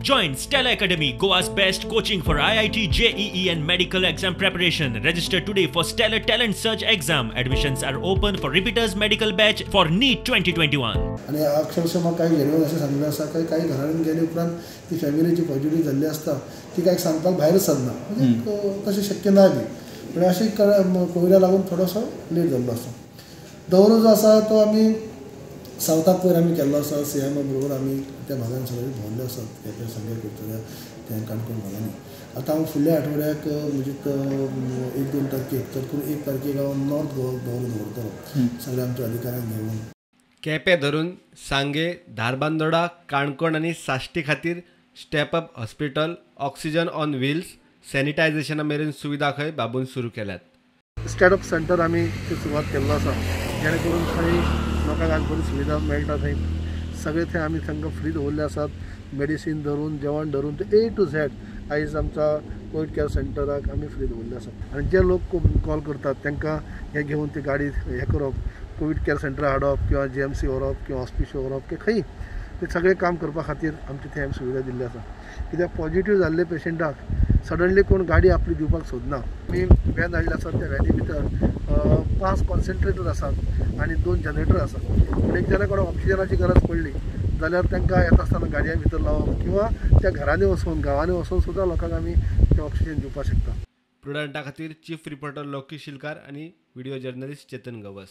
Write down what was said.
Join Stella Academy, Goa's best coaching for IIT, JEE and medical exam preparation. Register today for Stellar Talent Search exam. Admissions are open for repeaters medical batch for NEET 2021. आणि अक्षरशः मग काही गेले असे सांगितले असता काही घरान गेले उपरांत ती फॅमिलीची पॉझिटिव्ह झाली असता ती काय सांगपाक भायरच सरना म्हणजे तशें शक्य ना बी म्हणजे अशी कोविडा लागून थोडोसो लेट जाल्लो आसा. दौरो जो आसा तो आमी सावथाक पयर आमी केल्लो आसा. सीएमा बरोबर आमी त्या भागान सगळे भोंवल्ले आसात. केपें सांगे करतले ते काणकोण भागांनी. आतां हांव फुडल्या आठवड्याक म्हणजे 1-2 तारखेक तर 1 तारखेक हांव नॉर्थ गोवा दौरो दवरतलो सगळ्या आमच्या अधिकाऱ्यांक घेवन. केपें धरून सांगे, धारबांदोडा, काणकोण आनी साश्टी खातीर step up hospital, oxygen on wheels, सॅनिटायझेशना मेरेन सुविधा खंय बाबून सुरू केल्यात. स्टॅटअप सेंटर आमी सुरवात केल्लो आसा जेणे करून थंय लोकांक आज बरी सुविधा मेळटा. थंय सगळे थंय आमी तांकां फ्री दवरले आसात. मेडिसीन धरून जेवण धरून ते A to Z आयज आमच्या कोविड केअर सेंटराक आमी फ्री दवरले आसात. आनी जे लोक कॉल करतात तांकां हे घेवन ती गाडी हे करप, कोविड केअर सेंटर हाडप किंवा GMC व्हरप किंवा हॉस्पिटल व्हरप की खंय ते सगळे काम करपा खातीर आमचे थंय आमी सुविधा दिल्ली आसा. कित्याक पॉझिटिव्ह जाल्ले पेशंटाक सडनली कोण गाडी आपली दिवपाक सोदना. आमी व्हॅन हाडले आसात. त्या व्हॅनी भितर 5 कॉन्सन्ट्रेटर आसात आनी 2 जनरेटर आसात. पूण एक जरा कोणाक ऑक्सिजनाची गरज पडली जाल्यार तांकां येता आसतना गाडयां भितर लावप किंवा त्या घरांनी वचून गांवांनी वचून सुद्दां लोकांक आमी ते ऑक्सिजन दिवपाक शकता. प्रुडंटा खातीर चीफ रिपोर्टर लोकेश शिलकार आनी व्हिडिओ जर्नलिस्ट चेतन गवस.